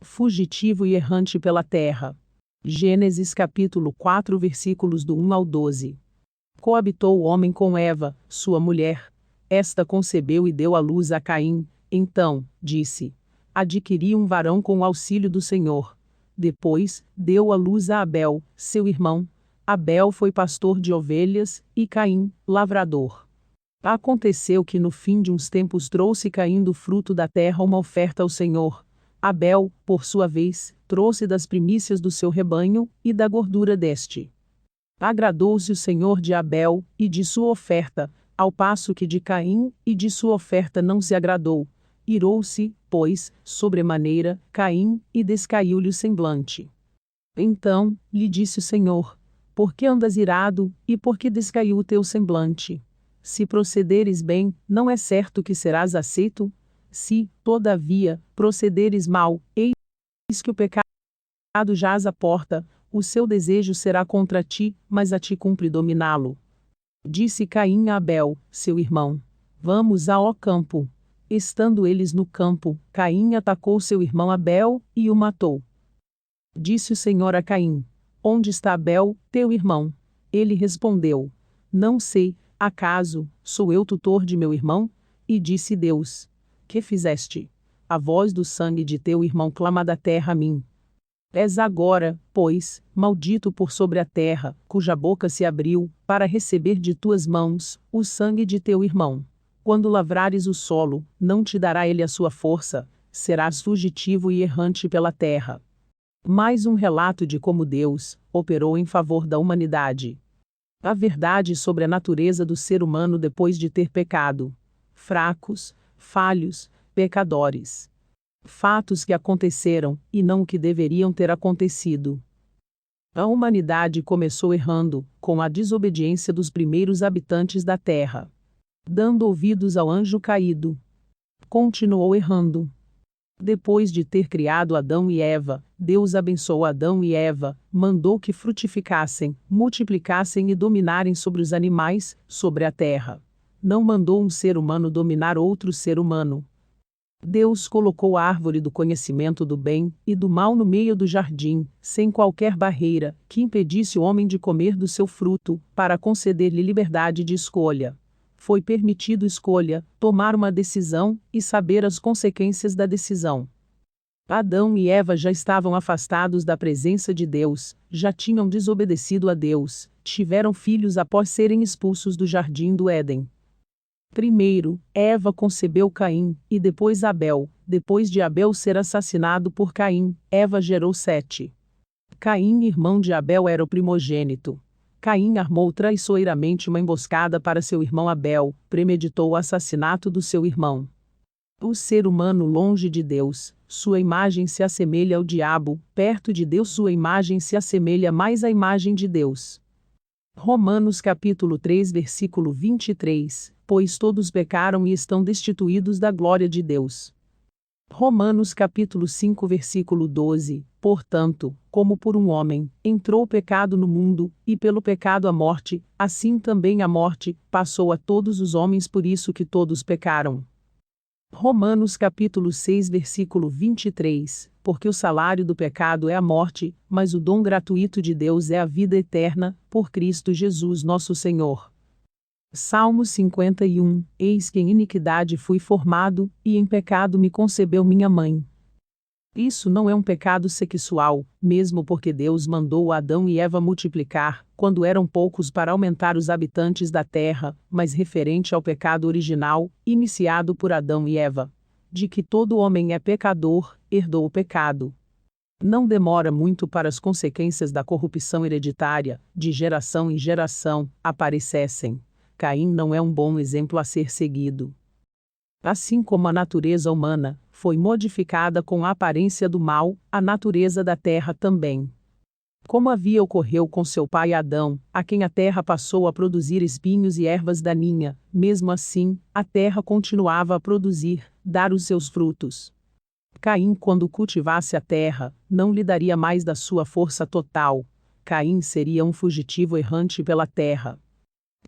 Fugitivo e errante pela terra. Gênesis capítulo 4 versículos do 1 ao 12. Coabitou o homem com Eva, sua mulher. Esta concebeu e deu à luz a Caim. Então, disse: adquiri um varão com o auxílio do Senhor. Depois, deu à luz a Abel, seu irmão. Abel foi pastor de ovelhas, e Caim, lavrador. Aconteceu que no fim de uns tempos trouxe Caim do fruto da terra uma oferta ao Senhor. Abel, por sua vez, trouxe das primícias do seu rebanho, e da gordura deste. Agradou-se o Senhor de Abel, e de sua oferta, ao passo que de Caim, e de sua oferta não se agradou. Irou-se, pois, sobremaneira, Caim, e descaiu-lhe o semblante. Então, lhe disse o Senhor: por que andas irado, e por que descaiu o teu semblante? Se procederes bem, não é certo que serás aceito? Se, todavia, procederes mal, eis que o pecado jaz à porta, o seu desejo será contra ti, mas a ti cumpre dominá-lo. Disse Caim a Abel, seu irmão: vamos ao campo. Estando eles no campo, Caim atacou seu irmão Abel, e o matou. Disse o Senhor a Caim: onde está Abel, teu irmão? Ele respondeu: não sei, acaso, sou eu tutor de meu irmão? E disse Deus: que fizeste? A voz do sangue de teu irmão clama da terra a mim. És agora, pois, maldito por sobre a terra, cuja boca se abriu, para receber de tuas mãos o sangue de teu irmão. Quando lavrares o solo, não te dará ele a sua força, serás fugitivo e errante pela terra. Mais um relato de como Deus operou em favor da humanidade. A verdade sobre a natureza do ser humano depois de ter pecado. Fracos, falhos, pecadores. Fatos que aconteceram, e não o que deveriam ter acontecido. A humanidade começou errando, com a desobediência dos primeiros habitantes da terra. Dando ouvidos ao anjo caído. Continuou errando. Depois de ter criado Adão e Eva, Deus abençoou Adão e Eva, mandou que frutificassem, multiplicassem e dominarem sobre os animais, sobre a terra. Não mandou um ser humano dominar outro ser humano. Deus colocou a árvore do conhecimento do bem e do mal no meio do jardim, sem qualquer barreira que impedisse o homem de comer do seu fruto, para conceder-lhe liberdade de escolha. Foi permitido escolha, tomar uma decisão, e saber as consequências da decisão. Adão e Eva já estavam afastados da presença de Deus, já tinham desobedecido a Deus, tiveram filhos após serem expulsos do jardim do Éden. Primeiro, Eva concebeu Caim, e depois Abel. Depois de Abel ser assassinado por Caim, Eva gerou Sete. Caim, irmão de Abel, era o primogênito. Caim armou traiçoeiramente uma emboscada para seu irmão Abel, premeditou o assassinato do seu irmão. O ser humano longe de Deus, sua imagem se assemelha ao diabo, perto de Deus sua imagem se assemelha mais à imagem de Deus. Romanos capítulo 3 versículo 23, pois todos pecaram e estão destituídos da glória de Deus. Romanos capítulo 5 versículo 12, portanto, como por um homem, entrou o pecado no mundo, e pelo pecado a morte, assim também a morte, passou a todos os homens por isso que todos pecaram. Romanos capítulo 6 versículo 23, porque o salário do pecado é a morte, mas o dom gratuito de Deus é a vida eterna, por Cristo Jesus nosso Senhor. Salmo 51, eis que em iniquidade fui formado, e em pecado me concebeu minha mãe. Isso não é um pecado sexual, mesmo porque Deus mandou Adão e Eva multiplicar, quando eram poucos para aumentar os habitantes da terra, mas referente ao pecado original, iniciado por Adão e Eva. De que todo homem é pecador, herdou o pecado. Não demora muito para as consequências da corrupção hereditária, de geração em geração, aparecessem. Caim não é um bom exemplo a ser seguido. Assim como a natureza humana foi modificada com a aparência do mal, a natureza da terra também. Como havia ocorrido com seu pai Adão, a quem a terra passou a produzir espinhos e ervas daninha, mesmo assim, a terra continuava a produzir, dar os seus frutos. Caim, quando cultivasse a terra, não lhe daria mais da sua força total. Caim seria um fugitivo errante pela terra.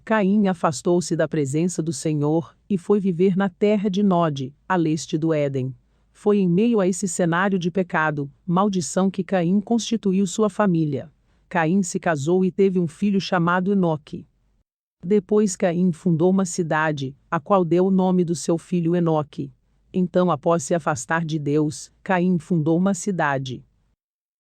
Caim afastou-se da presença do Senhor, e foi viver na terra de Nod, a leste do Éden. Foi em meio a esse cenário de pecado, maldição que Caim constituiu sua família. Caim se casou e teve um filho chamado Enoque. Depois Caim fundou uma cidade, a qual deu o nome do seu filho Enoque. Então, após se afastar de Deus, Caim fundou uma cidade.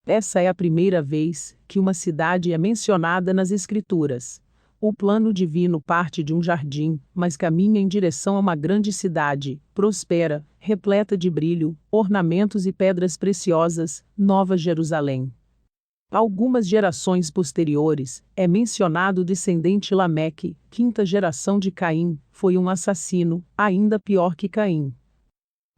Essa é a primeira vez que uma cidade é mencionada nas Escrituras. O plano divino parte de um jardim, mas caminha em direção a uma grande cidade, próspera, repleta de brilho, ornamentos e pedras preciosas, Nova Jerusalém. Algumas gerações posteriores, é mencionado o descendente Lameque, quinta geração de Caim, foi um assassino, ainda pior que Caim.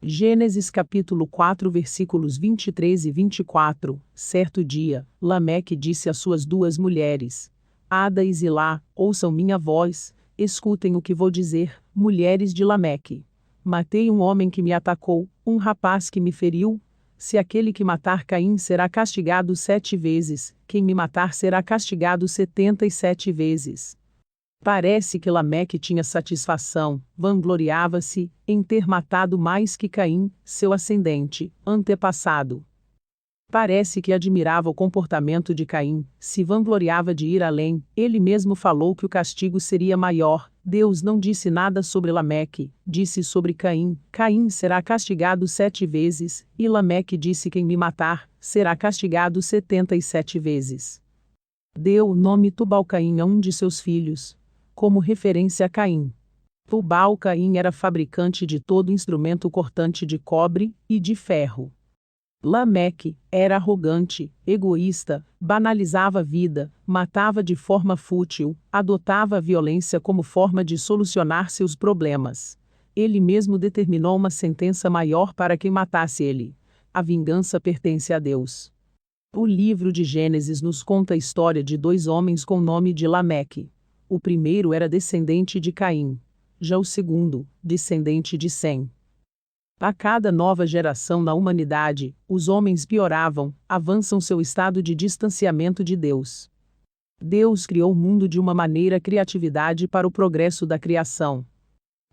Gênesis capítulo 4 versículos 23 e 24, certo dia, Lameque disse às suas duas mulheres, Ada e Zilá, ouçam minha voz, escutem o que vou dizer, mulheres de Lameque. Matei um homem que me atacou, um rapaz que me feriu. Se aquele que matar Caim será castigado 7 vezes, quem me matar será castigado 77 vezes. Parece que Lameque tinha satisfação, vangloriava-se, em ter matado mais que Caim, seu ascendente, antepassado. Parece que admirava o comportamento de Caim, se vangloriava de ir além, ele mesmo falou que o castigo seria maior. Deus não disse nada sobre Lameque, disse sobre Caim, Caim será castigado 7 vezes, e Lameque disse quem me matar, será castigado 77 vezes. Deu o nome Tubal-Caim a um de seus filhos, como referência a Caim. Tubal-Caim era fabricante de todo instrumento cortante de cobre e de ferro. Lameque era arrogante, egoísta, banalizava a vida, matava de forma fútil, adotava a violência como forma de solucionar seus problemas. Ele mesmo determinou uma sentença maior para quem matasse ele. A vingança pertence a Deus. O livro de Gênesis nos conta a história de 2 homens com o nome de Lameque. O primeiro era descendente de Caim. Já o segundo, descendente de Sem. A cada nova geração na humanidade, os homens pioravam, avançam seu estado de distanciamento de Deus. Deus criou o mundo de uma maneira criatividade para o progresso da criação.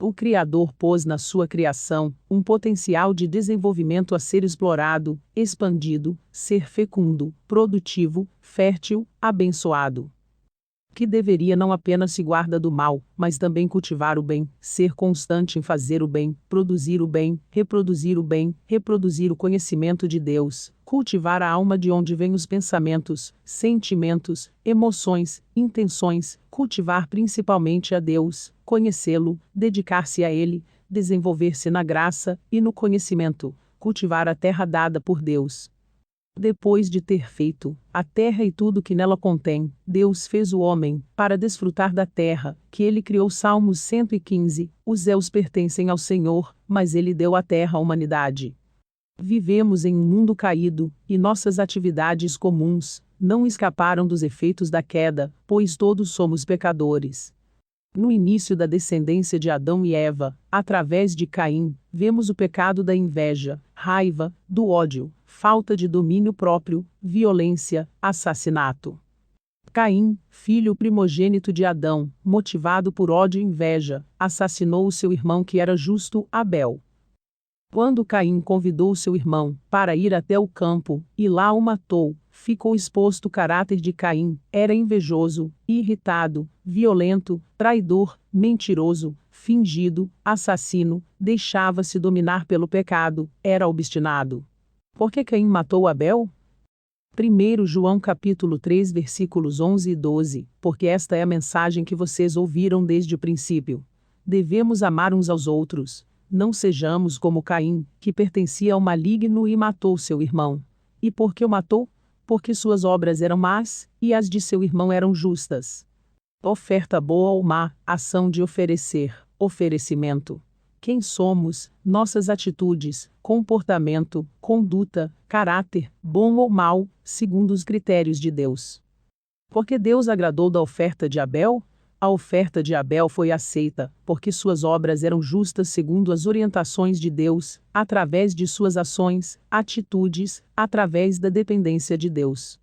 O Criador pôs na sua criação um potencial de desenvolvimento a ser explorado, expandido, ser fecundo, produtivo, fértil, abençoado. Que deveria não apenas se guardar do mal, mas também cultivar o bem, ser constante em fazer o bem, produzir o bem, reproduzir o conhecimento de Deus, cultivar a alma de onde vêm os pensamentos, sentimentos, emoções, intenções, cultivar principalmente a Deus, conhecê-lo, dedicar-se a Ele, desenvolver-se na graça e no conhecimento, cultivar a terra dada por Deus. Depois de ter feito a terra e tudo que nela contém, Deus fez o homem, para desfrutar da terra, que ele criou. Salmos 115, os céus pertencem ao Senhor, mas ele deu a terra à humanidade. Vivemos em um mundo caído, e nossas atividades comuns não escaparam dos efeitos da queda, pois todos somos pecadores. No início da descendência de Adão e Eva, através de Caim, vemos o pecado da inveja, raiva, do ódio, falta de domínio próprio, violência, assassinato. Caim, filho primogênito de Adão, motivado por ódio e inveja, assassinou o seu irmão que era justo, Abel. Quando Caim convidou seu irmão para ir até o campo, e lá o matou, ficou exposto o caráter de Caim, era invejoso, irritado, violento, traidor, mentiroso, fingido, assassino, deixava-se dominar pelo pecado, era obstinado. Por que Caim matou Abel? 1 João capítulo 3 versículos 11 e 12, porque esta é a mensagem que vocês ouviram desde o princípio. Devemos amar uns aos outros. Não sejamos como Caim, que pertencia ao maligno e matou seu irmão. E por que o matou? Porque suas obras eram más, e as de seu irmão eram justas. Oferta boa ou má, ação de oferecer, oferecimento. Quem somos, nossas atitudes, comportamento, conduta, caráter, bom ou mau, segundo os critérios de Deus. Porque Deus agradou da oferta de Abel? A oferta de Abel foi aceita, porque suas obras eram justas segundo as orientações de Deus, através de suas ações, atitudes, através da dependência de Deus.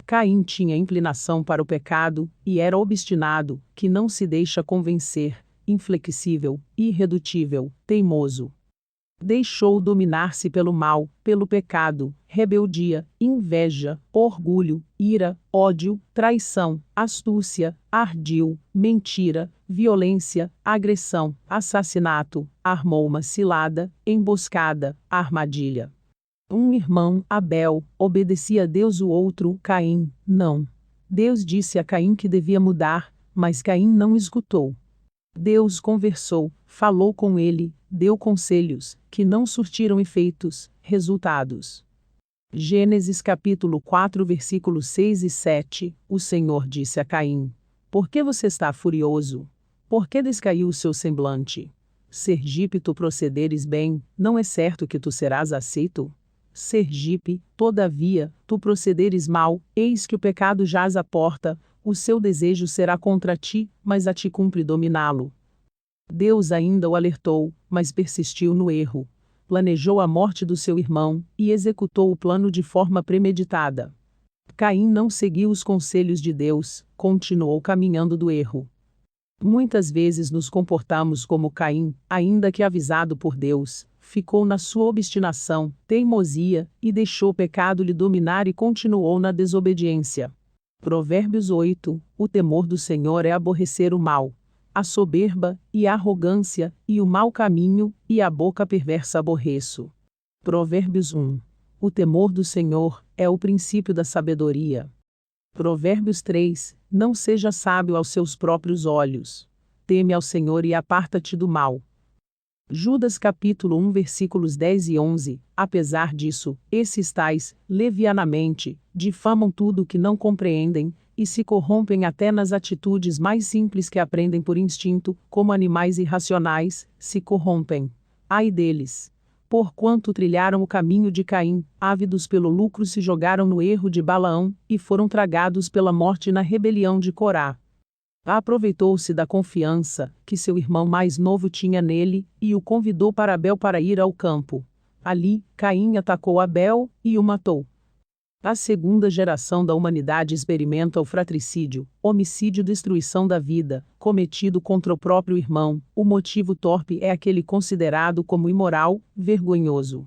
Caim tinha inclinação para o pecado, e era obstinado, que não se deixa convencer, inflexível, irredutível, teimoso. Deixou dominar-se pelo mal, pelo pecado, rebeldia, inveja, orgulho, ira, ódio, traição, astúcia, ardil, mentira, violência, agressão, assassinato, armou uma cilada, emboscada, armadilha. Um irmão, Abel, obedecia a Deus, o outro, Caim, não. Deus disse a Caim que devia mudar, mas Caim não escutou. Deus conversou, falou com ele, deu conselhos, que não surtiram efeitos, resultados. Gênesis capítulo 4 versículos 6 e 7, o Senhor disse a Caim: Por que você está furioso? Por que descaiu o seu semblante? Sergipe, tu procederes bem, não é certo que tu serás aceito? Sergipe, todavia, tu procederes mal, eis que o pecado jaz à porta, o seu desejo será contra ti, mas a ti cumpre dominá-lo. Deus ainda o alertou, mas persistiu no erro. Planejou a morte do seu irmão, e executou o plano de forma premeditada. Caim não seguiu os conselhos de Deus, continuou caminhando do erro. Muitas vezes nos comportamos como Caim, ainda que avisado por Deus, ficou na sua obstinação, teimosia, e deixou o pecado lhe dominar e continuou na desobediência. Provérbios 8, o temor do Senhor é aborrecer o mal. A soberba, e a arrogância, e o mau caminho, e a boca perversa aborreço. Provérbios 1. O temor do Senhor é o princípio da sabedoria. Provérbios 3. Não seja sábio aos seus próprios olhos. Teme ao Senhor e aparta-te do mal. Judas capítulo 1 versículos 10 e 11. Apesar disso, esses tais, levianamente, difamam tudo o que não compreendem, e se corrompem até nas atitudes mais simples que aprendem por instinto, como animais irracionais, se corrompem. Ai deles! Porquanto trilharam o caminho de Caim, ávidos pelo lucro se jogaram no erro de Balaão, e foram tragados pela morte na rebelião de Corá. Aproveitou-se da confiança que seu irmão mais novo tinha nele, e o convidou para Abel para ir ao campo. Ali, Caim atacou Abel, e o matou. A segunda geração da humanidade experimenta o fratricídio, homicídio, destruição da vida, cometido contra o próprio irmão. O motivo torpe é aquele considerado como imoral, vergonhoso.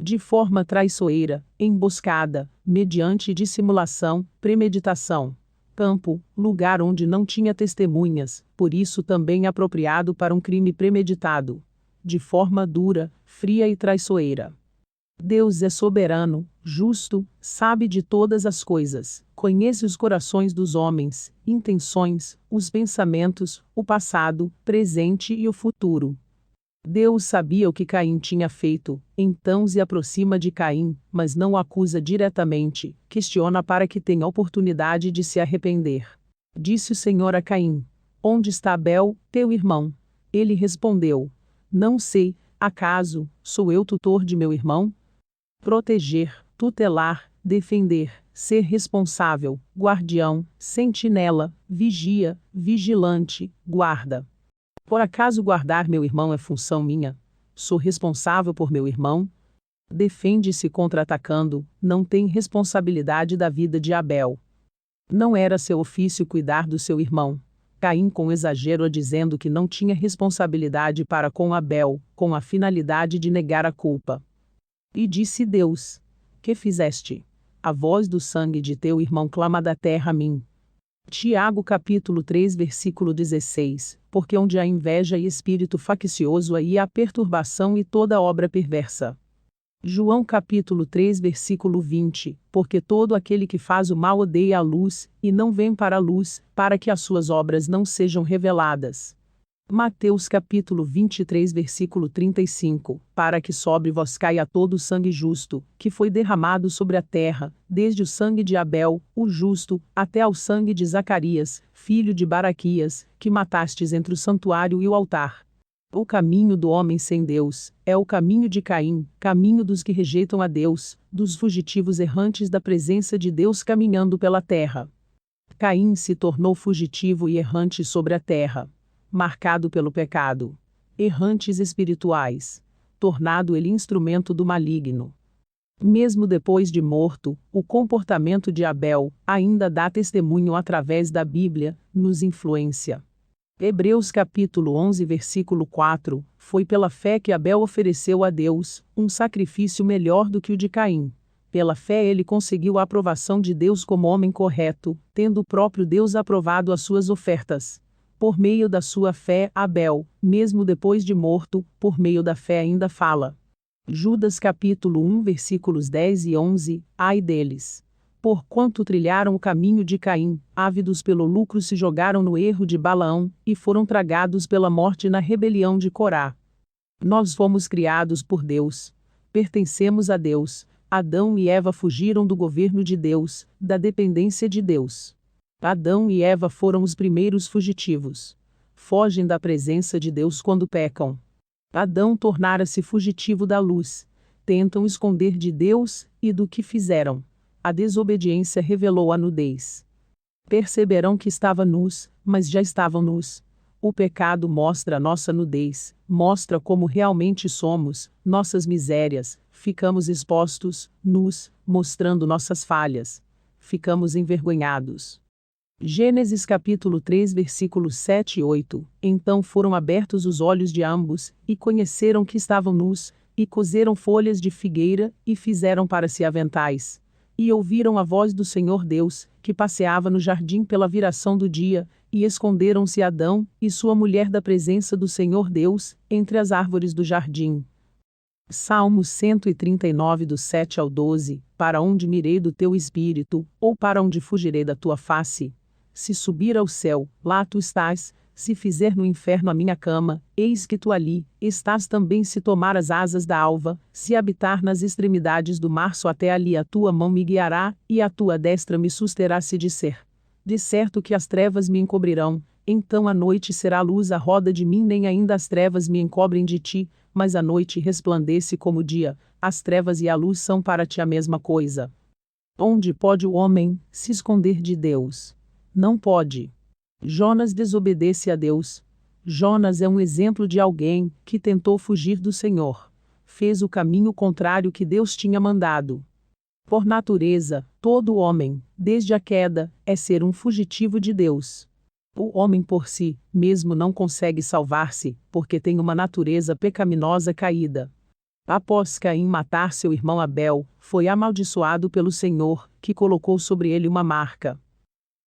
De forma traiçoeira, emboscada, mediante dissimulação, premeditação. Campo, lugar onde não tinha testemunhas, por isso também apropriado para um crime premeditado. De forma dura, fria e traiçoeira. Deus é soberano, justo, sabe de todas as coisas, conhece os corações dos homens, intenções, os pensamentos, o passado, presente e o futuro. Deus sabia o que Caim tinha feito, então se aproxima de Caim, mas não o acusa diretamente, questiona para que tenha oportunidade de se arrepender. Disse o Senhor a Caim: Onde está Abel, teu irmão? Ele respondeu: Não sei, acaso, sou eu tutor de meu irmão? Proteger, tutelar, defender, ser responsável, guardião, sentinela, vigia, vigilante, guarda. Por acaso guardar meu irmão é função minha? Sou responsável por meu irmão? Defende-se contra-atacando, não tem responsabilidade da vida de Abel. Não era seu ofício cuidar do seu irmão. Caim com exagero dizendo que não tinha responsabilidade para com Abel, com a finalidade de negar a culpa. E disse Deus: Que fizeste? A voz do sangue de teu irmão clama da terra a mim. Tiago capítulo 3 versículo 16, porque onde há inveja e espírito faccioso aí há perturbação e toda obra perversa. João capítulo 3 versículo 20, porque todo aquele que faz o mal odeia a luz, e não vem para a luz, para que as suas obras não sejam reveladas. Mateus capítulo 23 versículo 35, para que sobre vós caia todo o sangue justo, que foi derramado sobre a terra, desde o sangue de Abel, o justo, até ao sangue de Zacarias, filho de Baraquias, que matastes entre o santuário e o altar. O caminho do homem sem Deus é o caminho de Caim, caminho dos que rejeitam a Deus, dos fugitivos errantes da presença de Deus caminhando pela terra. Caim se tornou fugitivo e errante sobre a terra, marcado pelo pecado, errantes espirituais, tornado ele instrumento do maligno. Mesmo depois de morto, o comportamento de Abel ainda dá testemunho através da Bíblia, nos influencia. Hebreus capítulo 11 versículo 4, foi pela fé que Abel ofereceu a Deus um sacrifício melhor do que o de Caim. Pela fé ele conseguiu a aprovação de Deus como homem correto, tendo o próprio Deus aprovado as suas ofertas. Por meio da sua fé, Abel, mesmo depois de morto, por meio da fé ainda fala. Judas capítulo 1 versículos 10 e 11, ai deles. Porquanto trilharam o caminho de Caim, ávidos pelo lucro se jogaram no erro de Balaão, e foram tragados pela morte na rebelião de Corá. Nós fomos criados por Deus. Pertencemos a Deus. Adão e Eva fugiram do governo de Deus, da dependência de Deus. Adão e Eva foram os primeiros fugitivos. Fogem da presença de Deus quando pecam. Adão tornara-se fugitivo da luz. Tentam esconder de Deus e do que fizeram. A desobediência revelou a nudez. Perceberão que estava nus, mas já estavam nus. O pecado mostra a nossa nudez, mostra como realmente somos, nossas misérias, ficamos expostos, nus, mostrando nossas falhas. Ficamos envergonhados. Gênesis capítulo 3 versículos 7 e 8, então foram abertos os olhos de ambos, e conheceram que estavam nus, e coseram folhas de figueira, e fizeram para si aventais. E ouviram a voz do Senhor Deus, que passeava no jardim pela viração do dia, e esconderam-se Adão e sua mulher da presença do Senhor Deus, entre as árvores do jardim. Salmos 139 do 7 ao 12, para onde mirei do teu espírito, ou para onde fugirei da tua face? Se subir ao céu, lá tu estás, se fizer no inferno a minha cama, eis que tu ali estás também. Se tomar as asas da alva, se habitar nas extremidades do março, até ali a tua mão me guiará, e a tua destra me susterá. Se disser, de certo que as trevas me encobrirão, então a noite será luz à roda de mim, nem ainda as trevas me encobrem de ti, mas a noite resplandece como o dia, as trevas e a luz são para ti a mesma coisa. Onde pode o homem se esconder de Deus? Não pode. Jonas desobedece a Deus. Jonas é um exemplo de alguém que tentou fugir do Senhor. Fez o caminho contrário que Deus tinha mandado. Por natureza, todo homem, desde a queda, é ser um fugitivo de Deus. O homem por si mesmo não consegue salvar-se, porque tem uma natureza pecaminosa caída. Após Caim matar seu irmão Abel, foi amaldiçoado pelo Senhor, que colocou sobre ele uma marca.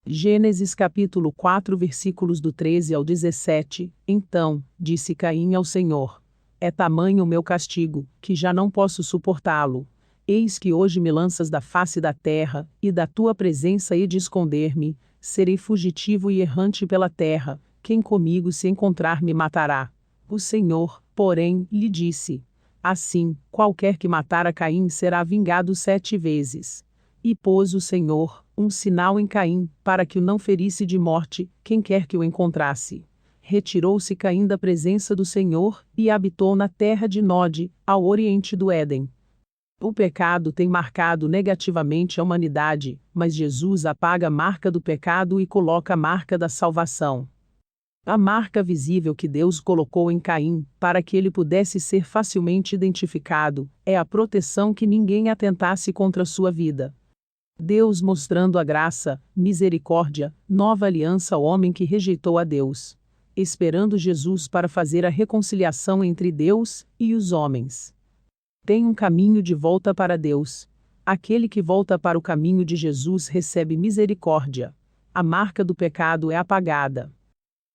Gênesis capítulo 4 versículos do 13 ao 17, então, disse Caim ao Senhor: é tamanho o meu castigo, que já não posso suportá-lo. Eis que hoje me lanças da face da terra, e da tua presença hei de esconder-me, serei fugitivo e errante pela terra, quem comigo se encontrar me matará. O Senhor, porém, lhe disse: assim, qualquer que matar a Caim será vingado 7 vezes. E pôs o Senhor um sinal em Caim, para que o não ferisse de morte, quem quer que o encontrasse. Retirou-se Caim da presença do Senhor, e habitou na terra de Nod, ao oriente do Éden. O pecado tem marcado negativamente a humanidade, mas Jesus apaga a marca do pecado e coloca a marca da salvação. A marca visível que Deus colocou em Caim, para que ele pudesse ser facilmente identificado, é a proteção que ninguém atentasse contra sua vida. Deus mostrando a graça, misericórdia, nova aliança ao homem que rejeitou a Deus, esperando Jesus para fazer a reconciliação entre Deus e os homens. Tem um caminho de volta para Deus. Aquele que volta para o caminho de Jesus recebe misericórdia. A marca do pecado é apagada.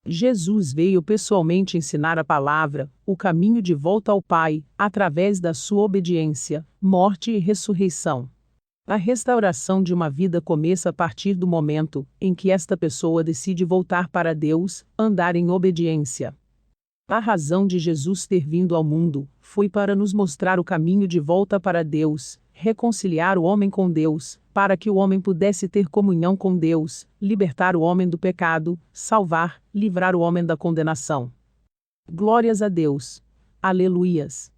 Jesus veio pessoalmente ensinar a palavra, o caminho de volta ao Pai, através da sua obediência, morte e ressurreição. A restauração de uma vida começa a partir do momento em que esta pessoa decide voltar para Deus, andar em obediência. A razão de Jesus ter vindo ao mundo foi para nos mostrar o caminho de volta para Deus, reconciliar o homem com Deus, para que o homem pudesse ter comunhão com Deus, libertar o homem do pecado, salvar, livrar o homem da condenação. Glórias a Deus. Aleluias.